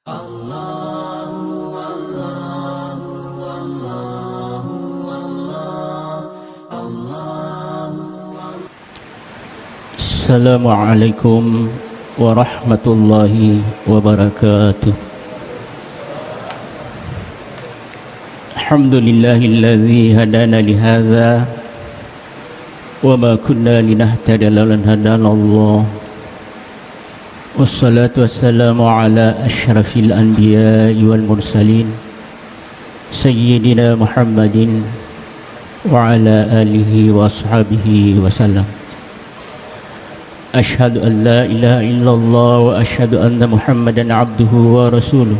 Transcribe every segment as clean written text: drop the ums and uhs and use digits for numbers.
Assalamualaikum warahmatullahi wabarakatuh. Alhamdulillahilladzi hadana lihadza wa ma kunna linahtadiya laula an hadana Allah. Wassalatu wassalamu ala asyrafil anbiya'i wal mursalin sayyidina Muhammadin wa ala alihi wa ashabihi wa sallam. Asyhadu an la ilaha illallah wa asyhadu anna Muhammadan abduhu wa rasuluh.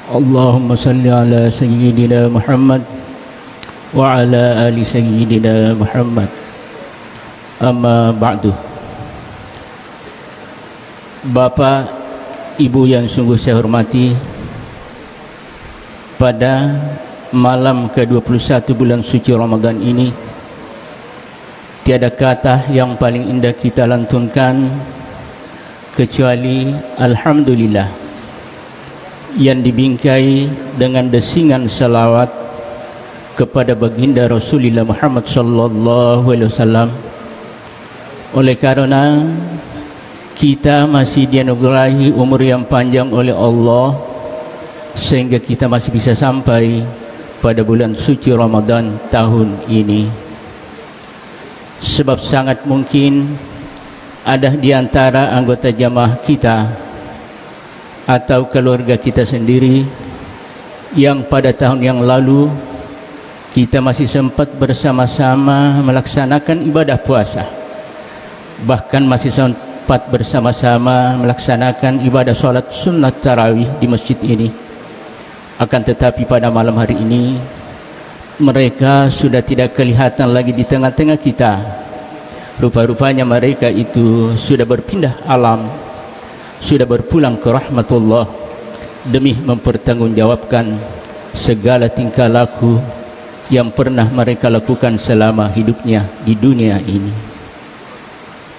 Allahumma salli ala sayyidina Muhammad wa ala ali sayyidina Muhammad. Amma ba'du. Bapak, Ibu yang sungguh saya hormati, pada malam ke-21 bulan suci Ramadan ini, tiada kata yang paling indah kita lantunkan kecuali Alhamdulillah, yang dibingkai dengan desingan salawat kepada baginda Rasulullah Muhammad sallallahu alaihi wasallam. Oleh karena kita masih dianugerahi umur yang panjang oleh Allah, sehingga kita masih bisa sampai pada bulan suci Ramadan tahun ini. Sebab sangat mungkin ada di antara anggota jamaah kita atau keluarga kita sendiri yang pada tahun yang lalu kita masih sempat bersama-sama melaksanakan ibadah puasa, bahkan masih sempat bersama-sama melaksanakan ibadah sholat sunat tarawih di masjid ini. Akan tetapi pada malam hari ini mereka sudah tidak kelihatan lagi di tengah-tengah kita. Rupa-rupanya mereka itu sudah berpindah alam, sudah berpulang ke rahmatullah demi mempertanggungjawabkan segala tingkah laku yang pernah mereka lakukan selama hidupnya di dunia ini.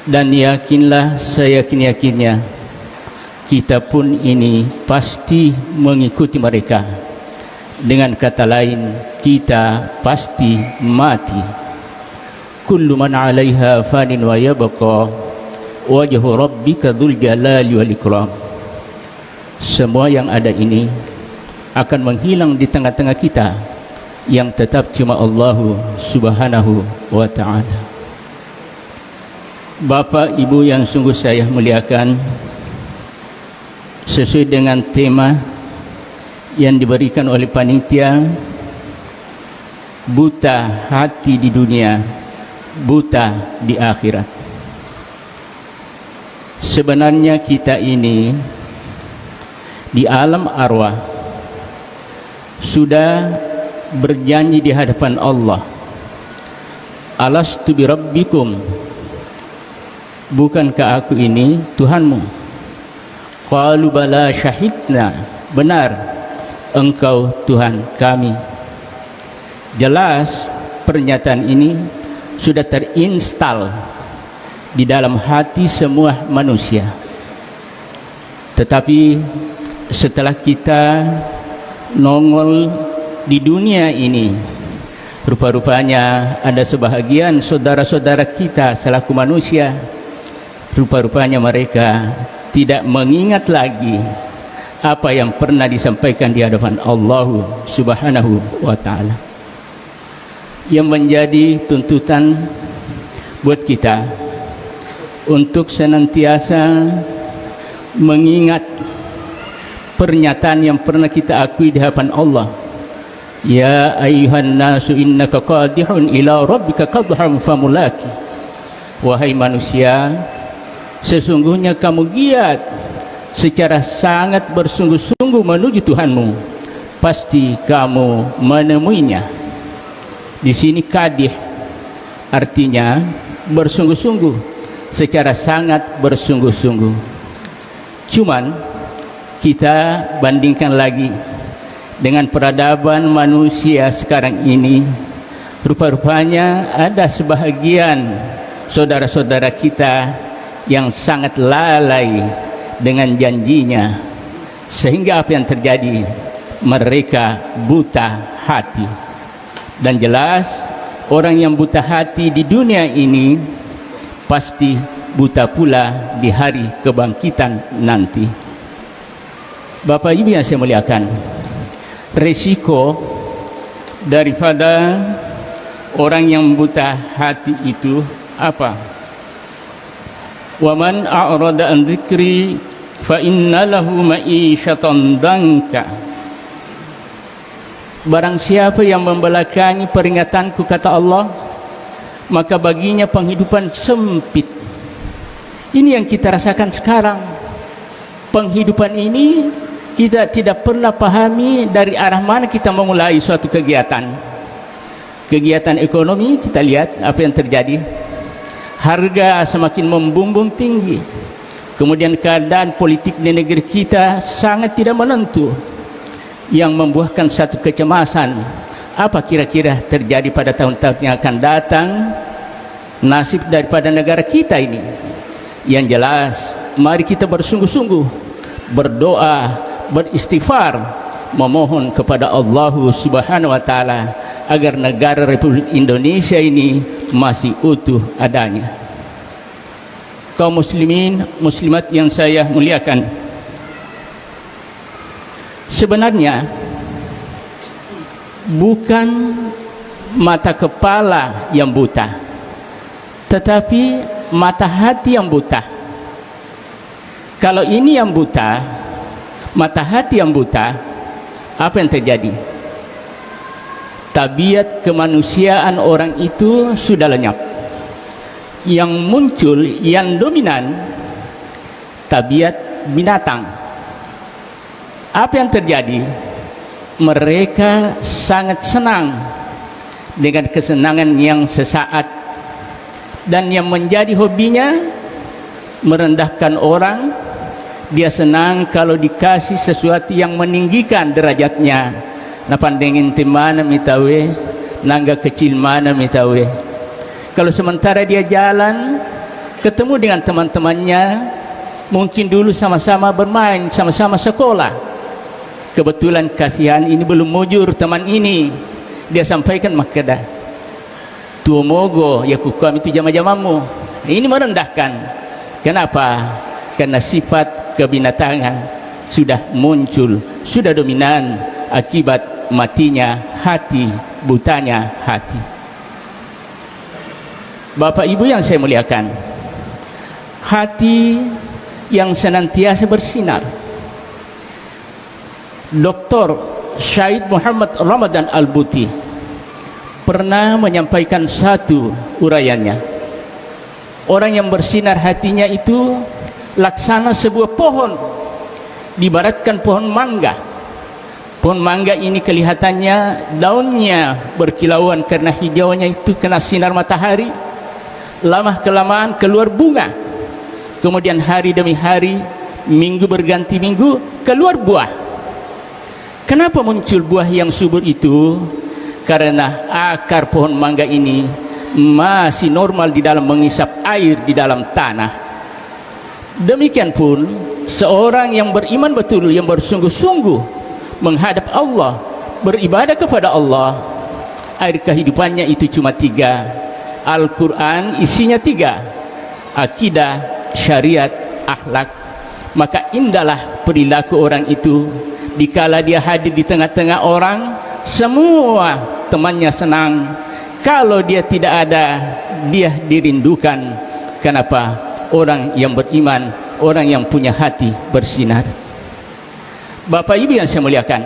Dan yakinlah, saya yakin-yakinnya, kita pun ini pasti mengikuti mereka. Dengan kata lain, kita pasti mati. Kullu man 'alaiha fanin wa yabqa wajhu rabbika dzul jalali wal ikram. Semua yang ada ini akan menghilang di tengah-tengah kita, yang tetap cuma Allah Subhanahu wa ta'ala. Bapak, Ibu yang sungguh saya muliakan, sesuai dengan tema yang diberikan oleh panitia, buta hati di dunia, buta di akhirat. Sebenarnya kita ini di alam arwah sudah berjanji di hadapan Allah, alastu bi rabbikum, bukankah aku ini Tuhanmu? Qalu bala syahidna, benar engkau Tuhan kami. Jelas pernyataan ini sudah terinstal di dalam hati semua manusia. Tetapi setelah kita nongol di dunia ini, rupa-rupanya ada sebahagian saudara-saudara kita selaku manusia, rupa-rupanya mereka tidak mengingat lagi apa yang pernah disampaikan di hadapan Allah Subhanahu wa ta'ala. Yang menjadi tuntutan buat kita untuk senantiasa mengingat pernyataan yang pernah kita akui di hadapan Allah. Ya ayyuhan nasu innaka qadihun ila rabbika qadhan famulaki. Wahai manusia, sesungguhnya kamu giat secara sangat bersungguh-sungguh menuju Tuhanmu, pasti kamu menemuinya. Di sini kadih artinya bersungguh-sungguh, secara sangat bersungguh-sungguh. Cuman kita bandingkan lagi dengan peradaban manusia sekarang ini, rupa-rupanya ada sebahagian saudara-saudara kita yang sangat lalai dengan janjinya, sehingga apa yang terjadi? Mereka buta hati. Dan jelas orang yang buta hati di dunia ini pasti buta pula di hari kebangkitan nanti. Bapak Ibu yang saya muliakan, risiko daripada orang yang buta hati itu apa? Wa man a'rada an dzikri fa inna lahu ma'isyatan danka. Barang siapa yang membelakangi peringatanku, kata Allah, maka baginya penghidupan sempit. Ini yang kita rasakan sekarang. Penghidupan ini kita tidak pernah pahami dari arah mana kita memulai suatu kegiatan. Kegiatan ekonomi, kita lihat apa yang terjadi. Harga semakin membumbung tinggi. Kemudian keadaan politik di negeri kita sangat tidak menentu, yang membuahkan satu kecemasan. Apa kira-kira terjadi pada tahun-tahun yang akan datang, nasib daripada negara kita ini? Yang jelas, mari kita bersungguh-sungguh berdoa, beristighfar, memohon kepada Allah Subhanahu wa taala agar negara Republik Indonesia ini masih utuh adanya. Kaum muslimin, muslimat yang saya muliakan, sebenarnya bukan mata kepala yang buta, tetapi mata hati yang buta. Kalau ini yang buta, mata hati yang buta, apa yang terjadi? Tabiat kemanusiaan orang itu sudah lenyap. Yang muncul, yang dominan, tabiat binatang. Apa yang terjadi? Mereka sangat senang dengan kesenangan yang sesaat, dan yang menjadi hobinya merendahkan orang. Dia senang kalau dikasih sesuatu yang meninggikan derajatnya. Napandengin timana mitawe, nangga kecil mana mitawe. Kalau sementara dia jalan ketemu dengan teman-temannya, mungkin dulu sama-sama bermain, sama-sama sekolah. Kebetulan kasihan ini belum mujur teman ini, dia sampaikan makada tuo mogo ya kukam itu jama-jamamu. Ini merendahkan. Kenapa? Karena sifat kebinatangan sudah muncul, sudah dominan akibat matinya hati, butanya hati. Bapak Ibu yang saya muliakan, hati yang senantiasa bersinar. Dr. Syed Muhammad Ramadan Al-Buti pernah menyampaikan satu uraiannya. Orang yang bersinar hatinya itu laksana sebuah pohon, diibaratkan pohon mangga. Pohon mangga ini kelihatannya daunnya berkilauan karena hijaunya itu kena sinar matahari. Lama kelamaan keluar bunga, kemudian hari demi hari, minggu berganti minggu, keluar buah. Kenapa muncul buah yang subur itu? Karena akar pohon mangga ini masih normal di dalam mengisap air di dalam tanah. Demikian pun seorang yang beriman betul, yang bersungguh-sungguh menghadap Allah, beribadah kepada Allah, air kehidupannya itu cuma 3. Al-Quran isinya 3: akidah, syariat, akhlak. Maka indahlah perilaku orang itu dikala dia hadir di tengah-tengah orang, semua temannya senang. Kalau dia tidak ada, dia dirindukan. Kenapa? Orang yang beriman, orang yang punya hati bersinar. Bapak Ibu yang saya muliakan,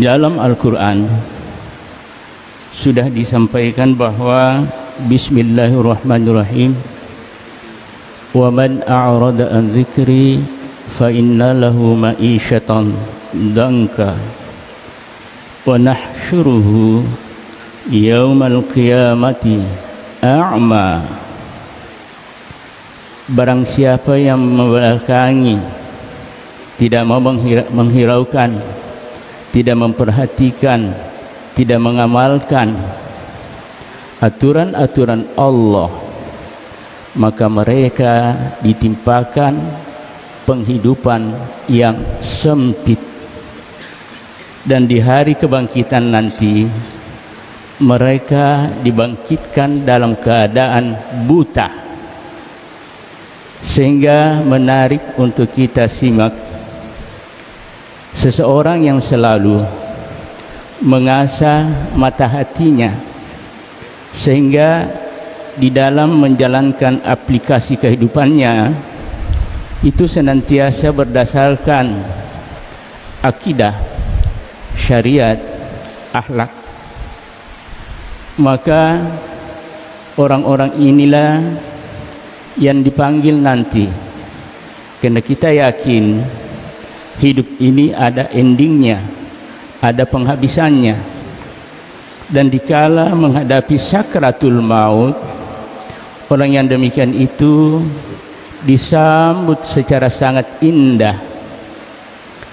dalam Al-Quran sudah disampaikan bahwa Bismillahirrahmanirrahim, wa man a'rada an dzikri fa inna lahu ma'isyatan danka wa nahsyuruhu yaumal qiyamati a'ma. Barang siapa yang membelakangi, tidak mau menghiraukan, tidak memperhatikan, tidak mengamalkan aturan-aturan Allah, maka mereka ditimpakan penghidupan yang sempit. Dan di hari kebangkitan nanti mereka dibangkitkan dalam keadaan buta. Sehingga menarik untuk kita simak seseorang yang selalu mengasah mata hatinya sehingga di dalam menjalankan aplikasi kehidupannya itu senantiasa berdasarkan akidah, syariat, akhlak. Maka orang-orang inilah yang dipanggil nanti, karena kita yakin hidup ini ada endingnya, ada penghabisannya. Dan dikala menghadapi sakratul maut, orang yang demikian itu disambut secara sangat indah,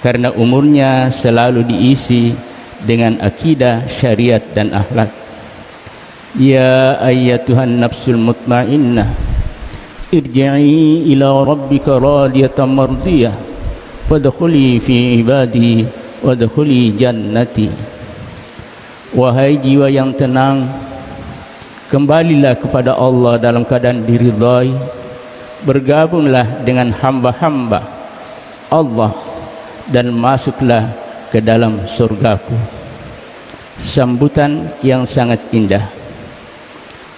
karena umurnya selalu diisi dengan akidah, syariat dan akhlak. Ya ayyatuhan nafsul mutmainnah, irji'i ila rabbika radiyatan mardiyah, fadkhuli fi ibadi wadkhuli jannati. Wahai jiwa yang tenang, kembalilah kepada Allah dalam keadaan diridhai, bergabunglah dengan hamba-hamba Allah dan masuklah ke dalam surgaku. Sambutan yang sangat indah.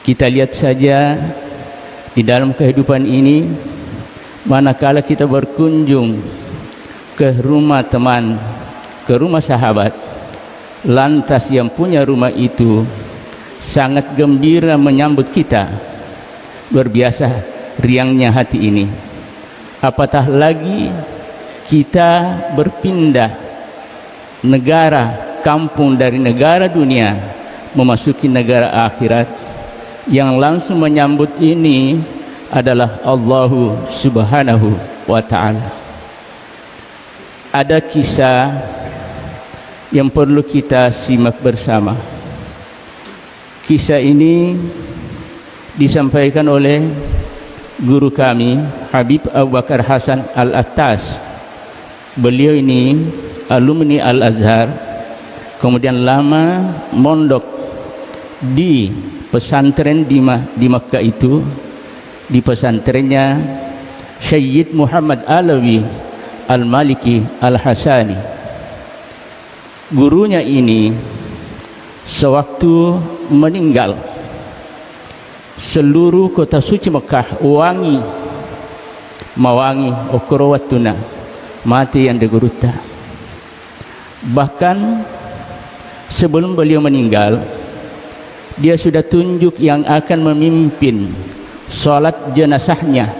Kita lihat saja di dalam kehidupan ini, manakala kita berkunjung ke rumah teman, ke rumah sahabat, lantas yang punya rumah itu sangat gembira menyambut kita, luar biasa riangnya hati ini. Apatah lagi kita berpindah negara, kampung dari negara dunia memasuki negara akhirat, yang langsung menyambut ini adalah Allah Subhanahu wa ta'ala. Ada kisah yang perlu kita simak bersama. Kisah ini disampaikan oleh guru kami Habib Abu Bakar Hasan Al-Attas. Beliau ini alumni Al-Azhar, kemudian lama mondok di pesantren di Makkah itu, di pesantrennya Syed Muhammad Alawi Al-Maliki Al-Hasani. Gurunya ini sewaktu meninggal, seluruh kota suci Mekah wangi, mawangi okrawatuna, mati yang deguruta. Bahkan sebelum beliau meninggal, dia sudah tunjuk yang akan memimpin sholat jenazahnya.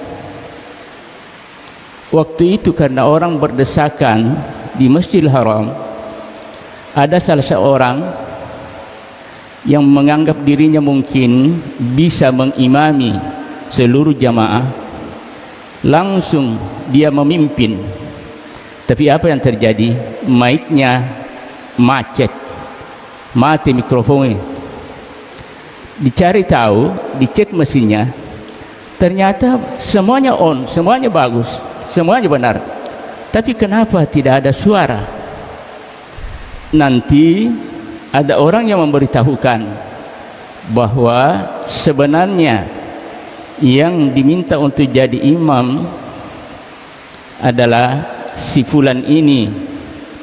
Waktu itu karena orang berdesakan di Masjidil Haram, ada salah seorang yang menganggap dirinya mungkin bisa mengimami seluruh jamaah, langsung dia memimpin. Tapi apa yang terjadi? Mic-nya macet, mati mikrofonnya. Dicari tahu, dicek mesinnya, ternyata semuanya on, semuanya bagus, semuanya benar. Tapi kenapa tidak ada suara? Nanti ada orang yang memberitahukan bahwa sebenarnya yang diminta untuk jadi imam adalah si fulan ini.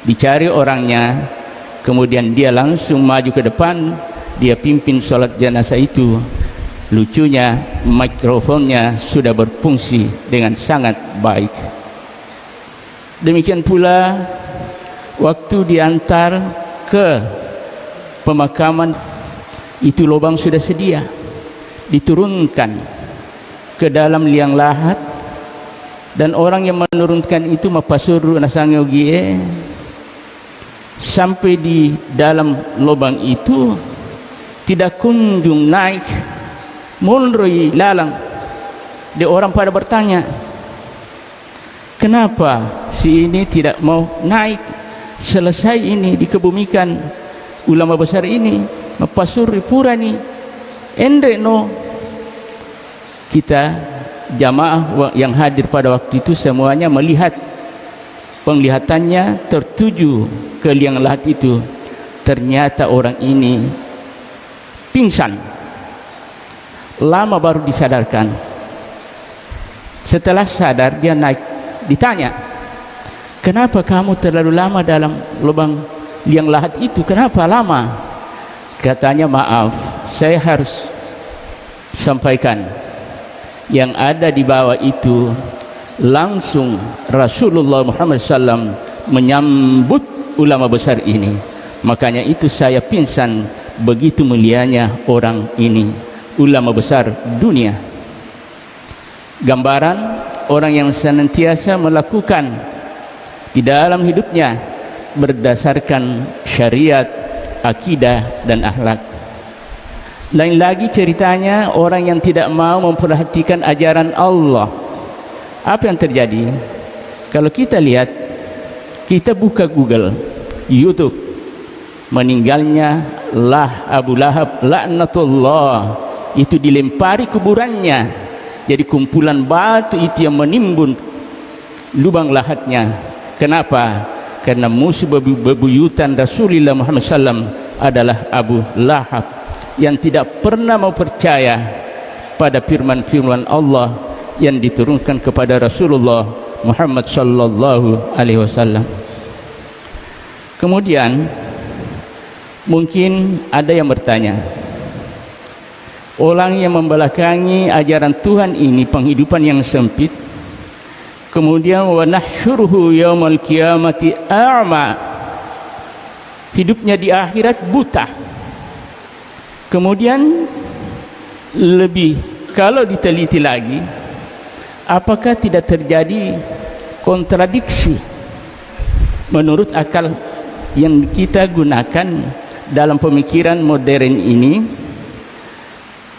Dicari orangnya, kemudian dia langsung maju ke depan, dia pimpin sholat jenazah itu. Lucunya mikrofonnya sudah berfungsi dengan sangat baik. Demikian pula waktu diantar ke pemakaman itu, lubang sudah sedia, diturunkan ke dalam liang lahat, dan orang yang menurunkan itu mapasuru nasangyogie. Sampai di dalam lubang itu tidak kunjung naik, mulrui lalang. Dia orang pada bertanya, kenapa si ini tidak mau naik? Selesai ini dikebumikan ulama besar ini, mapasuri pura ni endre no. Kita jamaah yang hadir pada waktu itu semuanya melihat, penglihatannya tertuju ke liang lahat itu. Ternyata orang ini pingsan, lama baru disadarkan. Setelah sadar dia naik, ditanya, kenapa kamu terlalu lama dalam lubang liang lahat itu? Kenapa lama? Katanya, maaf, saya harus sampaikan, yang ada di bawah itu langsung Rasulullah Muhammad SAW menyambut ulama besar ini. Makanya itu saya pingsan, begitu mulianya orang ini, ulama besar dunia. Gambaran orang yang senantiasa melakukan di dalam hidupnya berdasarkan syariat, akidah dan akhlak. Lain lagi ceritanya orang yang tidak mau memperhatikan ajaran Allah. Apa yang terjadi? Kalau kita lihat, kita buka Google, YouTube, meninggalnya Abu Lahab laknatullah, itu dilempari kuburannya, jadi kumpulan batu itu yang menimbun lubang lahatnya. Kenapa? Karena musuh bebuyutan Rasulullah Muhammad SAW adalah Abu Lahab, yang tidak pernah mau percaya pada firman-firman Allah yang diturunkan kepada Rasulullah Muhammad sallallahu alaihi wasallam. Kemudian mungkin ada yang bertanya, orang yang membelakangi ajaran Tuhan ini penghidupan yang sempit, kemudian wa nahsyuruhu yaumal qiyamati a'ma, hidupnya di akhirat buta. Kemudian lebih kalau diteliti lagi, apakah tidak terjadi kontradiksi menurut akal yang kita gunakan dalam pemikiran modern ini?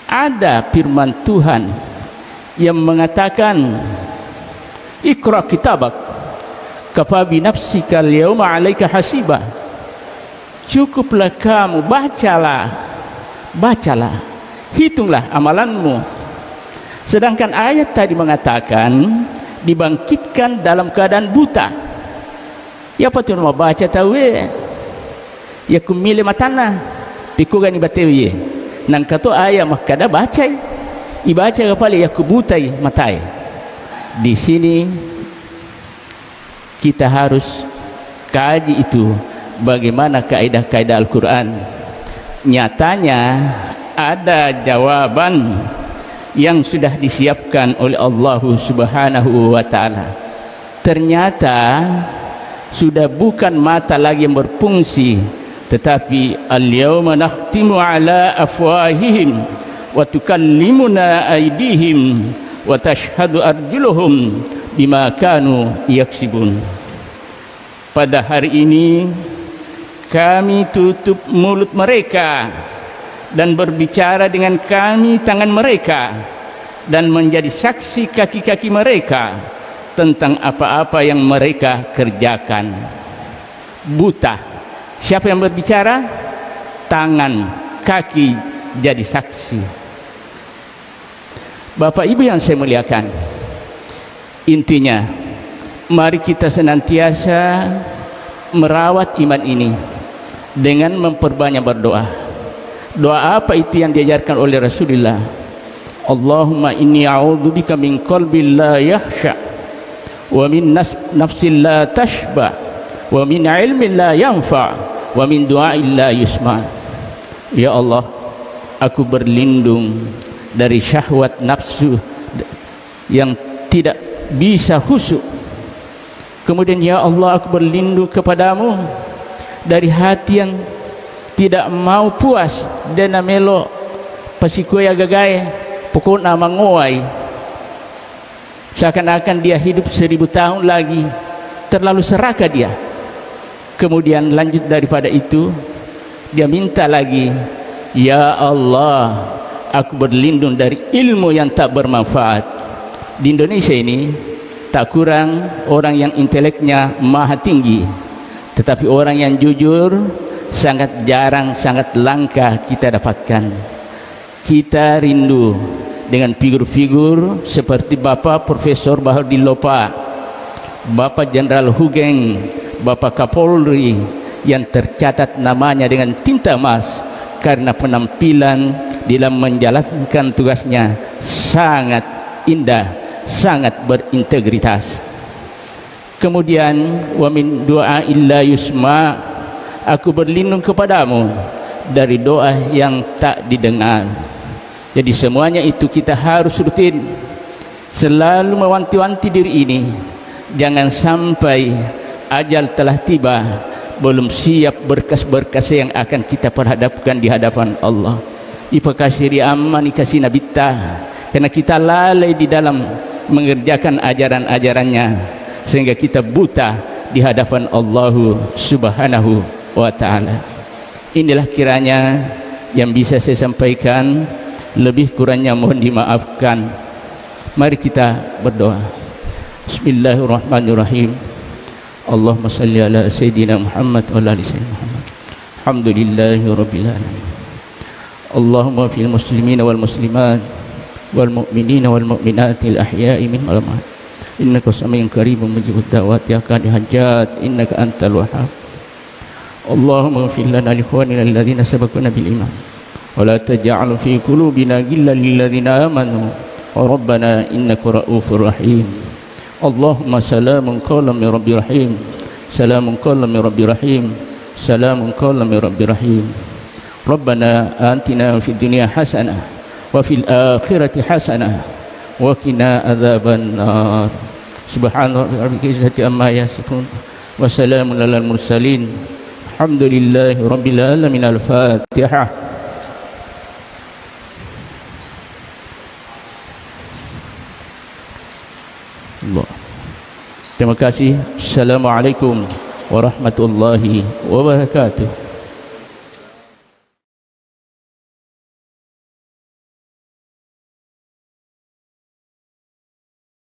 Ada firman Tuhan yang mengatakan, Iqra kitabak kafa bi nafsika al-yawma 'alaika hasiba, cukuplah kamu bacalah, hitunglah amalanmu. Sedangkan ayat tadi mengatakan dibangkitkan dalam keadaan buta. Ya patut mau baca tahu ya kumile matana pikugani batewi nang kato ayat makada baca ibaca kepala ya kubutai matai. Di sini kita harus kaji itu bagaimana kaidah-kaidah Al-Quran. Nyatanya ada jawaban yang sudah disiapkan oleh Allah Subhanahu wa ta'ala. Ternyata sudah bukan mata lagi yang berfungsi, tetapi al-yawma nakhtimu ala afwahihim wa tukallimuna aydihim wa tashhadu arjuluhum bima kanu yaksibun. Pada hari ini kami tutup mulut mereka dan berbicara dengan kami tangan mereka, dan menjadi saksi kaki-kaki mereka tentang apa-apa yang mereka kerjakan. Buta. Siapa yang berbicara? Tangan, kaki jadi saksi. Bapak Ibu yang saya muliakan, intinya mari kita senantiasa merawat iman ini dengan memperbanyak berdoa. Doa apa itu yang diajarkan oleh Rasulullah? Allahumma inni a'udzubika min qalbin la yakhsha, wa min nafsin la tashba, wa min ilmin la yanfa, wa min du'ain la yusma. Ya Allah, aku berlindung dari syahwat nafsu yang tidak bisa khusyuk. Kemudian ya Allah, aku berlindung kepadamu dari hati yang tidak mau puas dan melo pasikoya gagai pokoknya manguai, seakan-akan dia hidup 1000 tahun lagi, terlalu serakah dia. Kemudian lanjut daripada itu, dia minta lagi, ya Allah, aku berlindung dari ilmu yang tak bermanfaat. Di Indonesia ini tak kurang orang yang inteleknya maha tinggi, tetapi orang yang jujur sangat jarang, sangat langka kita dapatkan. Kita rindu dengan figur-figur seperti Bapak Profesor Baharudin Lopa, Bapak Jenderal Hugeng, Bapak Kapolri yang tercatat namanya dengan tinta emas karena penampilan dalam menjalankan tugasnya sangat indah, sangat berintegritas. Kemudian wa min doa illa yusma, aku berlindung kepadamu dari doa yang tak didengar. Jadi semuanya itu kita harus rutin selalu mewanti-wanti diri ini, jangan sampai ajal telah tiba belum siap berkas-berkas yang akan kita perhadapkan di hadapan Allah. Ipakasiri amani kasih nabita, karena kita lalai di dalam mengerjakan ajaran-ajarannya sehingga kita buta di hadapan Allah Subhanahu wa ta'ala. Inilah kiranya yang bisa saya sampaikan, lebih kurangnya mohon dimaafkan. Mari kita berdoa. Bismillahirrahmanirrahim. Allahumma salli ala Sayyidina Muhammad wa ala ali Sayyidina Muhammad. Alhamdulillahi Rabbil Alamin. Allahumma fil muslimina wal muslimat wal mu'minina wal mu'minatil ahya'i min al-amwat. Innaka samiun qaribun mujibud da'wat ya qadi hajat innaka antal wahhab. Allahumma ighfir lana li ikhwanina alladhina sabaquna bil iman wa la taj'al fi qulubina ghillan lil ladzina amanu rabbana innaka ra'ufur rahim. Allahumma salamun qawlan min rabbir rahim, salamun qawlan min rabbir rahim, salamun qawlan min rabbir rahim. Rabbana atina fid dunya hasanah wa fil akhirati hasanah wa qina adzaban nar. Subhana rabbika izzati amma yasifun wa salamun alal mursalin. Alhamdulillahi rabbil alamin. Al-Fatihah. Allah. Terima kasih. Assalamualaikum warahmatullahi wabarakatuh.